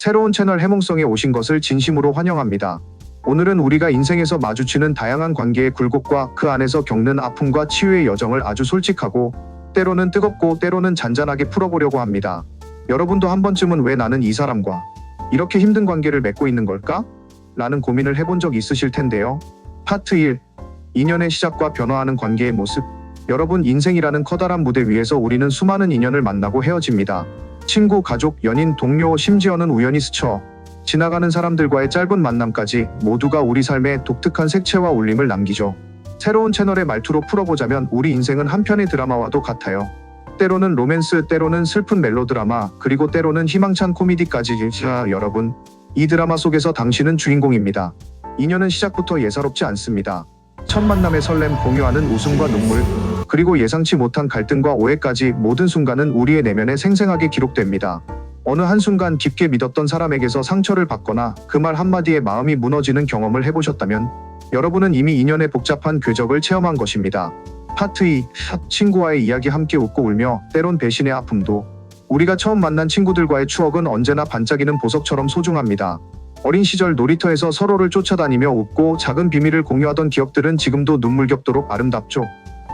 새로운 채널 해몽성에 오신 것을 진심으로 환영합니다. 오늘은 우리가 인생에서 마주치는 다양한 관계의 굴곡과 그 안에서 겪는 아픔과 치유의 여정을 아주 솔직하고 때로는 뜨겁고 때로는 잔잔하게 풀어보려고 합니다. 여러분도 한 번쯤은 왜 나는 이 사람과 이렇게 힘든 관계를 맺고 있는 걸까? 라는 고민을 해본 적 있으실 텐데요. 파트 1. 인연의 시작과 변화하는 관계의 모습. 여러분, 인생이라는 커다란 무대 위에서 우리는 수많은 인연을 만나고 헤어집니다. 친구, 가족, 연인, 동료, 심지어는 우연히 스쳐 지나가는 사람들과의 짧은 만남까지 모두가 우리 삶에 독특한 색채와 울림을 남기죠. 새로운 채널의 말투로 풀어보자면 우리 인생은 한 편의 드라마와도 같아요. 때로는 로맨스, 때로는 슬픈 멜로드라마, 그리고 때로는 희망찬 코미디까지. 자, 여러분, 이 드라마 속에서 당신은 주인공입니다. 인연은 시작부터 예사롭지 않습니다. 첫 만남의 설렘, 공유하는 웃음과 눈물, 그리고 예상치 못한 갈등과 오해까지 모든 순간은 우리의 내면에 생생하게 기록됩니다. 어느 한순간 깊게 믿었던 사람에게서 상처를 받거나 그 말 한마디에 마음이 무너지는 경험을 해보셨다면 여러분은 이미 인연의 복잡한 궤적을 체험한 것입니다. 파트 2. 친구와의 이야기. 함께 웃고 울며 때론 배신의 아픔도. 우리가 처음 만난 친구들과의 추억은 언제나 반짝이는 보석처럼 소중합니다. 어린 시절 놀이터에서 서로를 쫓아다니며 웃고 작은 비밀을 공유하던 기억들은 지금도 눈물겹도록 아름답죠.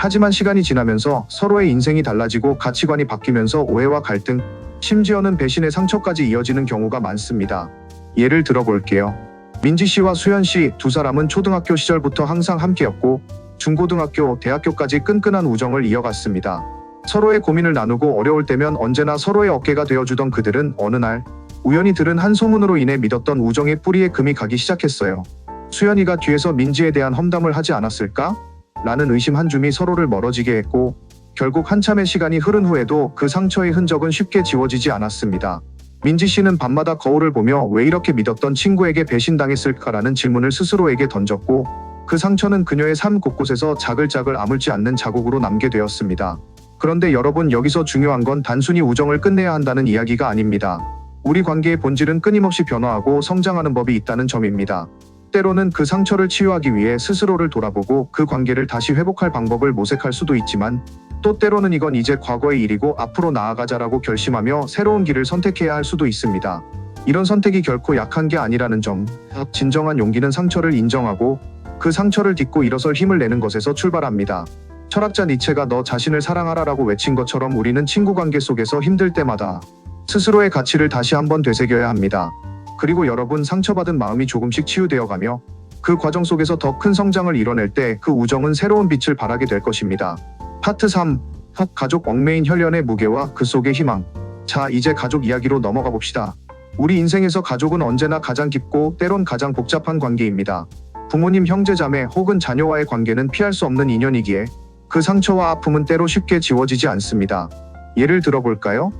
하지만 시간이 지나면서 서로의 인생이 달라지고 가치관이 바뀌면서 오해와 갈등, 심지어는 배신의 상처까지 이어지는 경우가 많습니다. 예를 들어볼게요. 민지 씨와 수연 씨 두 사람은 초등학교 시절부터 항상 함께였고 중고등학교, 대학교까지 끈끈한 우정을 이어갔습니다. 서로의 고민을 나누고 어려울 때면 언제나 서로의 어깨가 되어주던 그들은 어느 날 우연히 들은 한 소문으로 인해 믿었던 우정의 뿌리에 금이 가기 시작했어요. 수연이가 뒤에서 민지에 대한 험담을 하지 않았을까? 라는 의심 한 줌이 서로를 멀어지게 했고 결국 한참의 시간이 흐른 후에도 그 상처의 흔적은 쉽게 지워지지 않았습니다. 민지 씨는 밤마다 거울을 보며 왜 이렇게 믿었던 친구에게 배신당했을까라는 질문을 스스로에게 던졌고 그 상처는 그녀의 삶 곳곳에서 자글자글 아물지 않는 자국으로 남게 되었습니다. 그런데 여러분, 여기서 중요한 건 단순히 우정을 끝내야 한다는 이야기가 아닙니다. 우리 관계의 본질은 끊임없이 변화하고 성장하는 법이 있다는 점입니다. 때로는 그 상처를 치유하기 위해 스스로를 돌아보고 그 관계를 다시 회복할 방법을 모색할 수도 있지만 또 때로는 이건 이제 과거의 일이고 앞으로 나아가자라고 결심하며 새로운 길을 선택해야 할 수도 있습니다. 이런 선택이 결코 약한 게 아니라는 점. 진정한 용기는 상처를 인정하고 그 상처를 딛고 일어설 힘을 내는 것에서 출발합니다. 철학자 니체가 너 자신을 사랑하라라고 외친 것처럼 우리는 친구 관계 속에서 힘들 때마다 스스로의 가치를 다시 한번 되새겨야 합니다. 그리고 여러분, 상처받은 마음이 조금씩 치유되어가며 그 과정 속에서 더 큰 성장을 이뤄낼 때 그 우정은 새로운 빛을 발하게 될 것입니다. 파트 3. 가족. 얽매인 혈연의 무게와 그 속의 희망. 자, 이제 가족 이야기로 넘어가 봅시다. 우리 인생에서 가족은 언제나 가장 깊고 때론 가장 복잡한 관계입니다. 부모님, 형제, 자매 혹은 자녀와의 관계는 피할 수 없는 인연이기에 그 상처와 아픔은 때로 쉽게 지워지지 않습니다. 예를 들어볼까요?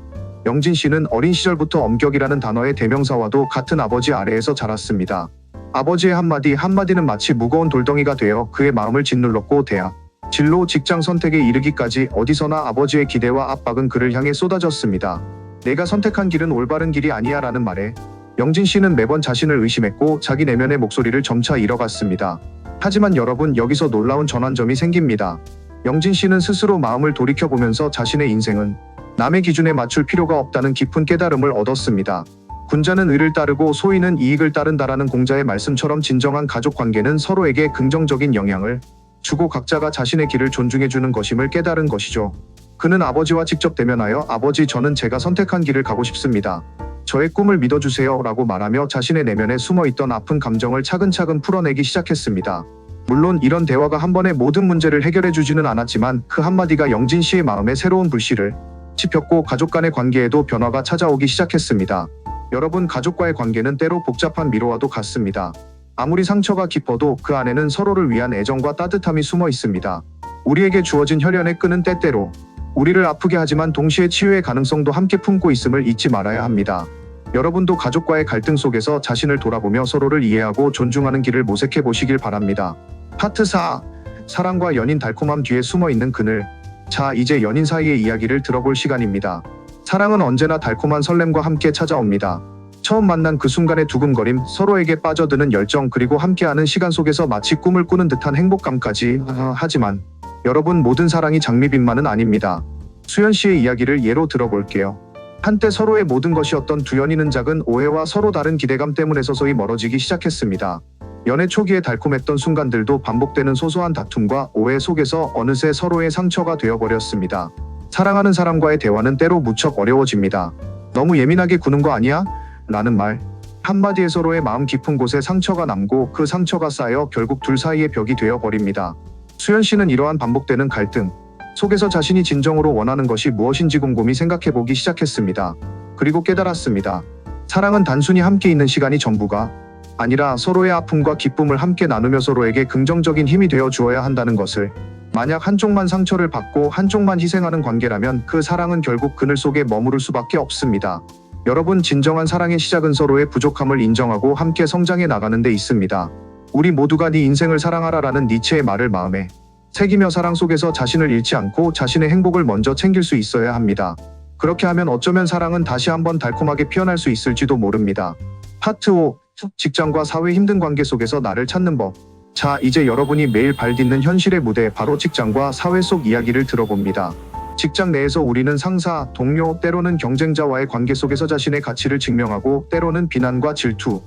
영진 씨는 어린 시절부터 엄격이라는 단어의 대명사와도 같은 아버지 아래에서 자랐습니다. 아버지의 한마디는 마치 무거운 돌덩이가 되어 그의 마음을 짓눌렀고 대학, 진로, 직장 선택에 이르기까지 어디서나 아버지의 기대와 압박은 그를 향해 쏟아졌습니다. 내가 선택한 길은 올바른 길이 아니야 라는 말에 영진 씨는 매번 자신을 의심했고 자기 내면의 목소리를 점차 잃어갔습니다. 하지만 여러분, 여기서 놀라운 전환점이 생깁니다. 영진 씨는 스스로 마음을 돌이켜보면서 자신의 인생은 남의 기준에 맞출 필요가 없다는 깊은 깨달음을 얻었습니다. 군자는 의를 따르고 소인은 이익을 따른다라는 공자의 말씀처럼 진정한 가족 관계는 서로에게 긍정적인 영향을 주고 각자가 자신의 길을 존중해주는 것임을 깨달은 것이죠. 그는 아버지와 직접 대면하여 아버지, 저는 제가 선택한 길을 가고 싶습니다. 저의 꿈을 믿어주세요 라고 말하며 자신의 내면에 숨어있던 아픈 감정을 차근차근 풀어내기 시작했습니다. 물론 이런 대화가 한 번에 모든 문제를 해결해주지는 않았지만 그 한마디가 영진 씨의 마음에 새로운 불씨를 지폈고 가족 간의 관계에도 변화가 찾아오기 시작했습니다. 여러분, 가족과의 관계는 때로 복잡한 미로와도 같습니다. 아무리 상처가 깊어도 그 안에는 서로를 위한 애정과 따뜻함이 숨어 있습니다. 우리에게 주어진 혈연의 끈은 때때로 우리를 아프게 하지만 동시에 치유의 가능성도 함께 품고 있음을 잊지 말아야 합니다. 여러분도 가족과의 갈등 속에서 자신을 돌아보며 서로를 이해하고 존중하는 길을 모색해 보시길 바랍니다. 파트 4. 사랑과 연인. 달콤함 뒤에 숨어있는 그늘. 자, 이제 연인 사이의 이야기를 들어볼 시간입니다. 사랑은 언제나 달콤한 설렘과 함께 찾아옵니다. 처음 만난 그 순간의 두근거림, 서로에게 빠져드는 열정, 그리고 함께하는 시간 속에서 마치 꿈을 꾸는 듯한 행복감까지. 하지만 여러분, 모든 사랑이 장미빛만은 아닙니다. 수연 씨의 이야기를 예로 들어볼게요. 한때 서로의 모든 것이었던 두 연인은 작은 오해와 서로 다른 기대감 때문에 서서히 멀어지기 시작했습니다. 연애 초기에 달콤했던 순간들도 반복되는 소소한 다툼과 오해 속에서 어느새 서로의 상처가 되어버렸습니다. 사랑하는 사람과의 대화는 때로 무척 어려워집니다. 너무 예민하게 구는 거 아니야? 라는 말. 한마디에 서로의 마음 깊은 곳에 상처가 남고 그 상처가 쌓여 결국 둘 사이의 벽이 되어버립니다. 수연 씨는 이러한 반복되는 갈등 속에서 자신이 진정으로 원하는 것이 무엇인지 곰곰이 생각해보기 시작했습니다. 그리고 깨달았습니다. 사랑은 단순히 함께 있는 시간이 전부가 아니라 서로의 아픔과 기쁨을 함께 나누며 서로에게 긍정적인 힘이 되어 주어야 한다는 것을. 만약 한쪽만 상처를 받고 한쪽만 희생하는 관계라면 그 사랑은 결국 그늘 속에 머무를 수밖에 없습니다. 여러분, 진정한 사랑의 시작은 서로의 부족함을 인정하고 함께 성장해 나가는 데 있습니다. 우리 모두가 네 인생을 사랑하라라는 니체의 말을 마음에 새기며 사랑 속에서 자신을 잃지 않고 자신의 행복을 먼저 챙길 수 있어야 합니다. 그렇게 하면 어쩌면 사랑은 다시 한번 달콤하게 피어날 수 있을지도 모릅니다. 파트 5. 직장과 사회 힘든 관계 속에서 나를 찾는 법. 자, 이제 여러분이 매일 발 딛는 현실의 무대, 바로 직장과 사회 속 이야기를 들어봅니다. 직장 내에서 우리는 상사, 동료, 때로는 경쟁자와의 관계 속에서 자신의 가치를 증명하고 때로는 비난과 질투,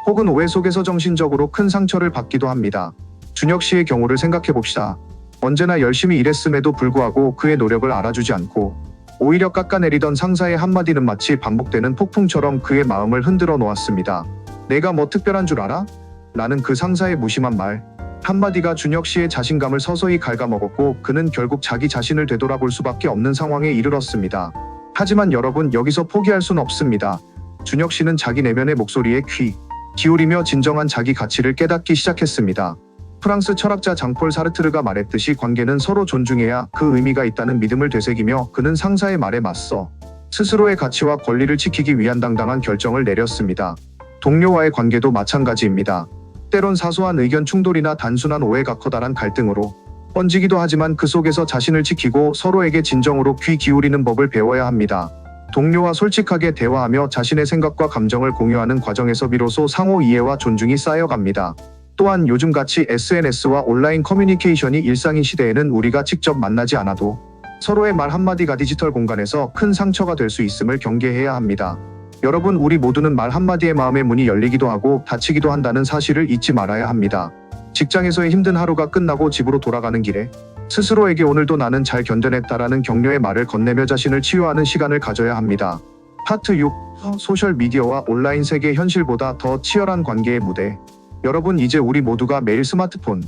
혹은 오해 속에서 정신적으로 큰 상처를 받기도 합니다. 준혁 씨의 경우를 생각해 봅시다. 언제나 열심히 일했음에도 불구하고 그의 노력을 알아주지 않고 오히려 깎아내리던 상사의 한마디는 마치 반복되는 폭풍처럼 그의 마음을 흔들어 놓았습니다. 내가 뭐 특별한 줄 알아? 라는 그 상사의 무심한 말 한마디가 준혁 씨의 자신감을 서서히 갉아먹었고 그는 결국 자기 자신을 되돌아볼 수밖에 없는 상황에 이르렀습니다. 하지만 여러분, 여기서 포기할 순 없습니다. 준혁 씨는 자기 내면의 목소리에 귀 기울이며 진정한 자기 가치를 깨닫기 시작했습니다. 프랑스 철학자 장폴 사르트르가 말했듯이 관계는 서로 존중해야 그 의미가 있다는 믿음을 되새기며 그는 상사의 말에 맞서 스스로의 가치와 권리를 지키기 위한 당당한 결정을 내렸습니다. 동료와의 관계도 마찬가지입니다. 때론 사소한 의견 충돌이나 단순한 오해가 커다란 갈등으로 번지기도 하지만 그 속에서 자신을 지키고 서로에게 진정으로 귀 기울이는 법을 배워야 합니다. 동료와 솔직하게 대화하며 자신의 생각과 감정을 공유하는 과정에서 비로소 상호 이해와 존중이 쌓여갑니다. 또한 요즘같이 SNS와 온라인 커뮤니케이션이 일상인 시대에는 우리가 직접 만나지 않아도 서로의 말 한마디가 디지털 공간에서 큰 상처가 될 수 있음을 경계해야 합니다. 여러분, 우리 모두는 말 한마디에 마음의 문이 열리기도 하고 닫히기도 한다는 사실을 잊지 말아야 합니다. 직장에서의 힘든 하루가 끝나고 집으로 돌아가는 길에 스스로에게 오늘도 나는 잘 견뎌냈다라는 격려의 말을 건네며 자신을 치유하는 시간을 가져야 합니다. 파트 6. 소셜미디어와 온라인 세계의 현실보다 더 치열한 관계의 무대. 여러분, 이제 우리 모두가 매일 스마트폰,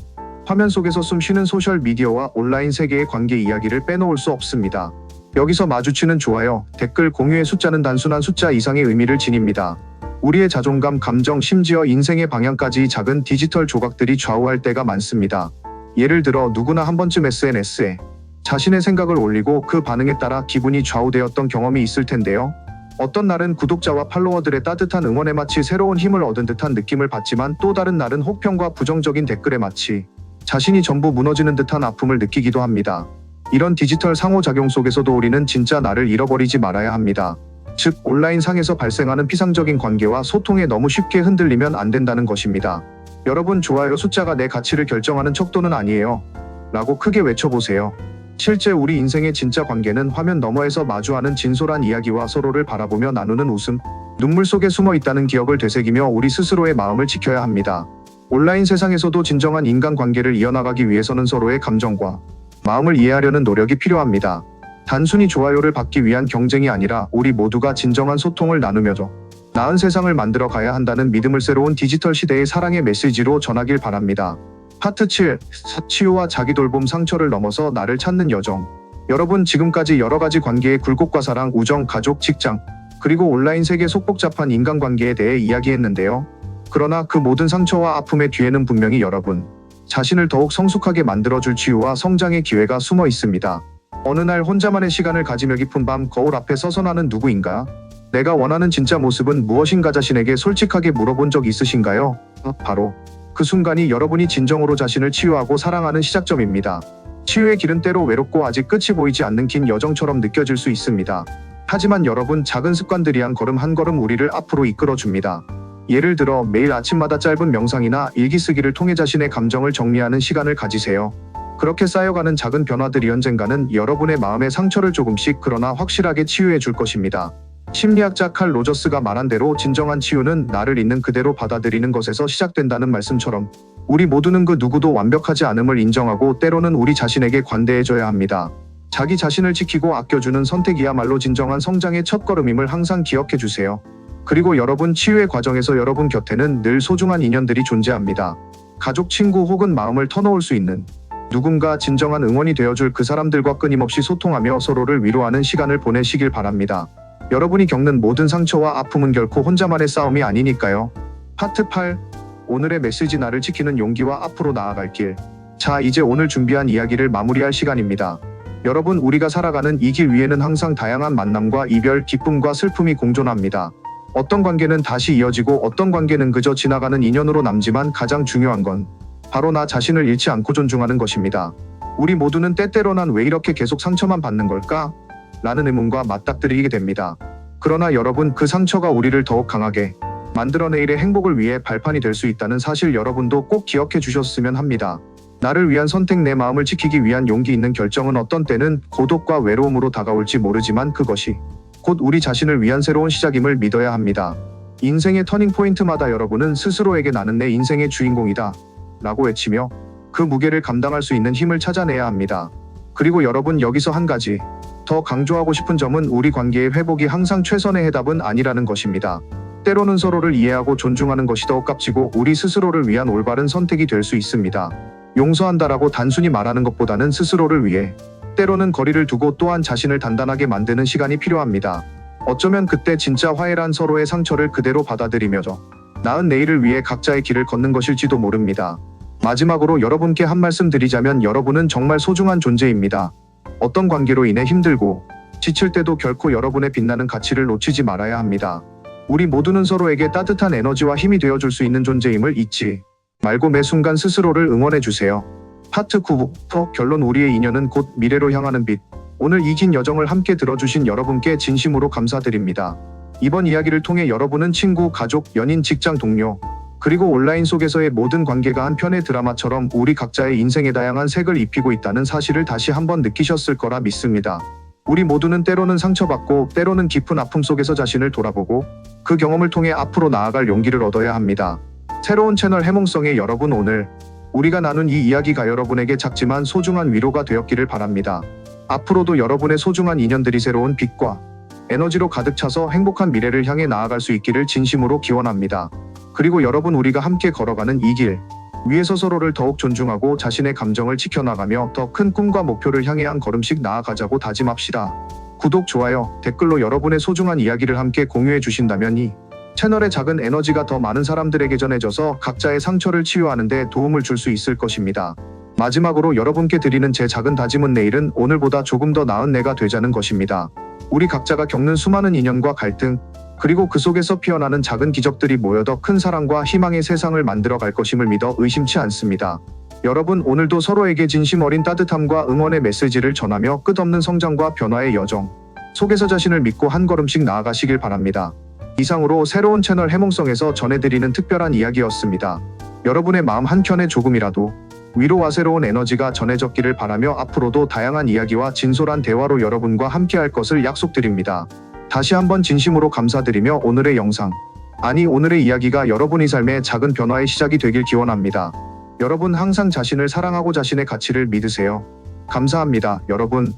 화면 속에서 숨쉬는 소셜미디어와 온라인 세계의 관계 이야기를 빼놓을 수 없습니다. 여기서 마주치는 좋아요, 댓글, 공유의 숫자는 단순한 숫자 이상의 의미를 지닙니다. 우리의 자존감, 감정, 심지어 인생의 방향까지 작은 디지털 조각들이 좌우할 때가 많습니다. 예를 들어 누구나 한 번쯤 SNS에 자신의 생각을 올리고 그 반응에 따라 기분이 좌우되었던 경험이 있을 텐데요. 어떤 날은 구독자와 팔로워들의 따뜻한 응원에 마치 새로운 힘을 얻은 듯한 느낌을 받지만 또 다른 날은 혹평과 부정적인 댓글에 마치 자신이 전부 무너지는 듯한 아픔을 느끼기도 합니다. 이런 디지털 상호작용 속에서도 우리는 진짜 나를 잃어버리지 말아야 합니다. 즉, 온라인 상에서 발생하는 피상적인 관계와 소통에 너무 쉽게 흔들리면 안 된다는 것입니다. 여러분, 좋아요 숫자가 내 가치를 결정하는 척도는 아니에요. 라고 크게 외쳐보세요. 실제 우리 인생의 진짜 관계는 화면 너머에서 마주하는 진솔한 이야기와 서로를 바라보며 나누는 웃음, 눈물 속에 숨어 있다는 기억을 되새기며 우리 스스로의 마음을 지켜야 합니다. 온라인 세상에서도 진정한 인간관계를 이어나가기 위해서는 서로의 감정과 마음을 이해하려는 노력이 필요합니다. 단순히 좋아요를 받기 위한 경쟁이 아니라 우리 모두가 진정한 소통을 나누며 나은 세상을 만들어 가야 한다는 믿음을 새로운 디지털 시대의 사랑의 메시지로 전하길 바랍니다. 파트 7. 치유와 자기돌봄, 상처를 넘어서 나를 찾는 여정. 여러분, 지금까지 여러 가지 관계의 굴곡과 사랑, 우정, 가족, 직장, 그리고 온라인 세계 속 복잡한 인간관계에 대해 이야기했는데요. 그러나 그 모든 상처와 아픔의 뒤에는 분명히 여러분 자신을 더욱 성숙하게 만들어줄 치유와 성장의 기회가 숨어 있습니다. 어느 날 혼자만의 시간을 가지며 깊은 밤 거울 앞에 서서 나는 누구인가? 내가 원하는 진짜 모습은 무엇인가 자신에게 솔직하게 물어본 적 있으신가요? 바로 그 순간이 여러분이 진정으로 자신을 치유하고 사랑하는 시작점입니다. 치유의 길은 때로 외롭고 아직 끝이 보이지 않는 긴 여정처럼 느껴질 수 있습니다. 하지만 여러분, 작은 습관들이 한 걸음 한 걸음 우리를 앞으로 이끌어줍니다. 예를 들어 매일 아침마다 짧은 명상이나 일기 쓰기를 통해 자신의 감정을 정리하는 시간을 가지세요. 그렇게 쌓여가는 작은 변화들이 언젠가는 여러분의 마음의 상처를 조금씩, 그러나 확실하게 치유해 줄 것입니다. 심리학자 칼 로저스가 말한 대로 진정한 치유는 나를 있는 그대로 받아들이는 것에서 시작된다는 말씀처럼 우리 모두는 그 누구도 완벽하지 않음을 인정하고 때로는 우리 자신에게 관대해져야 합니다. 자기 자신을 지키고 아껴주는 선택이야말로 진정한 성장의 첫걸음임을 항상 기억해 주세요. 그리고 여러분 치유의 과정에서 여러분 곁에는 늘 소중한 인연들이 존재합니다. 가족, 친구 혹은 마음을 터놓을 수 있는 누군가 진정한 응원이 되어줄 그 사람들과 끊임없이 소통하며 서로를 위로하는 시간을 보내시길 바랍니다. 여러분이 겪는 모든 상처와 아픔은 결코 혼자만의 싸움이 아니니까요. 파트 8. 오늘의 메시지 나를 지키는 용기와 앞으로 나아갈 길. 자, 이제 오늘 준비한 이야기를 마무리할 시간입니다. 여러분, 우리가 살아가는 이 길 위에는 항상 다양한 만남과 이별, 기쁨과 슬픔이 공존합니다. 어떤 관계는 다시 이어지고 어떤 관계는 그저 지나가는 인연으로 남지만 가장 중요한 건 바로 나 자신을 잃지 않고 존중하는 것입니다. 우리 모두는 때때로 난 왜 이렇게 계속 상처만 받는 걸까? 라는 의문과 맞닥뜨리게 됩니다. 그러나 여러분, 그 상처가 우리를 더욱 강하게 만들어 내일의 행복을 위해 발판이 될 수 있다는 사실 여러분도 꼭 기억해 주셨으면 합니다. 나를 위한 선택, 내 마음을 지키기 위한 용기 있는 결정은 어떤 때는 고독과 외로움으로 다가올지 모르지만 그것이 곧 우리 자신을 위한 새로운 시작임을 믿어야 합니다. 인생의 터닝포인트마다 여러분은 스스로에게 나는 내 인생의 주인공이다 라고 외치며 그 무게를 감당할 수 있는 힘을 찾아내야 합니다. 그리고 여러분, 여기서 한 가지 더 강조하고 싶은 점은 우리 관계의 회복이 항상 최선의 해답은 아니라는 것입니다. 때로는 서로를 이해하고 존중하는 것이 더 값지고 우리 스스로를 위한 올바른 선택이 될 수 있습니다. 용서한다라고 단순히 말하는 것보다는 스스로를 위해 때로는 거리를 두고 또한 자신을 단단하게 만드는 시간이 필요합니다. 어쩌면 그때 진짜 화해란 서로의 상처를 그대로 받아들이며 나은 내일을 위해 각자의 길을 걷는 것일지도 모릅니다. 마지막으로 여러분께 한 말씀 드리자면 여러분은 정말 소중한 존재입니다. 어떤 관계로 인해 힘들고 지칠 때도 결코 여러분의 빛나는 가치를 놓치지 말아야 합니다. 우리 모두는 서로에게 따뜻한 에너지와 힘이 되어줄 수 있는 존재임을 잊지 말고 매 순간 스스로를 응원해주세요. 파트 9. 결론. 우리의 인연은 곧 미래로 향하는 빛. 오늘 이 긴 여정을 함께 들어주신 여러분께 진심으로 감사드립니다. 이번 이야기를 통해 여러분은 친구, 가족, 연인, 직장 동료, 그리고 온라인 속에서의 모든 관계가 한 편의 드라마처럼 우리 각자의 인생에 다양한 색을 입히고 있다는 사실을 다시 한번 느끼셨을 거라 믿습니다. 우리 모두는 때로는 상처받고 때로는 깊은 아픔 속에서 자신을 돌아보고 그 경험을 통해 앞으로 나아갈 용기를 얻어야 합니다. 새로운 채널 해몽성의 여러분, 오늘 우리가 나눈 이 이야기가 여러분에게 작지만 소중한 위로가 되었기를 바랍니다. 앞으로도 여러분의 소중한 인연들이 새로운 빛과 에너지로 가득 차서 행복한 미래를 향해 나아갈 수 있기를 진심으로 기원합니다. 그리고 여러분, 우리가 함께 걸어가는 이 길 위에서 서로를 더욱 존중하고 자신의 감정을 지켜나가며 더 큰 꿈과 목표를 향해 한 걸음씩 나아가자고 다짐합시다. 구독, 좋아요, 댓글로 여러분의 소중한 이야기를 함께 공유해 주신다면 이 채널의 작은 에너지가 더 많은 사람들에게 전해져서 각자의 상처를 치유하는 데 도움을 줄 수 있을 것입니다. 마지막으로 여러분께 드리는 제 작은 다짐은 내일은 오늘보다 조금 더 나은 내가 되자는 것입니다. 우리 각자가 겪는 수많은 인연과 갈등, 그리고 그 속에서 피어나는 작은 기적들이 모여 더 큰 사랑과 희망의 세상을 만들어 갈 것임을 믿어 의심치 않습니다. 여러분, 오늘도 서로에게 진심 어린 따뜻함과 응원의 메시지를 전하며 끝없는 성장과 변화의 여정 속에서 자신을 믿고 한 걸음씩 나아가시길 바랍니다. 이상으로 새로운 채널 해몽성에서 전해드리는 특별한 이야기였습니다. 여러분의 마음 한켠에 조금이라도 위로와 새로운 에너지가 전해졌기를 바라며 앞으로도 다양한 이야기와 진솔한 대화로 여러분과 함께할 것을 약속드립니다. 다시 한번 진심으로 감사드리며 오늘의 이야기가 여러분의 삶의 작은 변화의 시작이 되길 기원합니다. 여러분, 항상 자신을 사랑하고 자신의 가치를 믿으세요. 감사합니다. 여러분,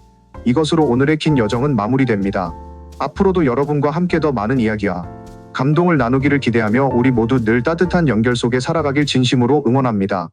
이것으로 오늘의 긴 여정은 마무리됩니다. 앞으로도 여러분과 함께 더 많은 이야기와 감동을 나누기를 기대하며 우리 모두 늘 따뜻한 연결 속에 살아가길 진심으로 응원합니다.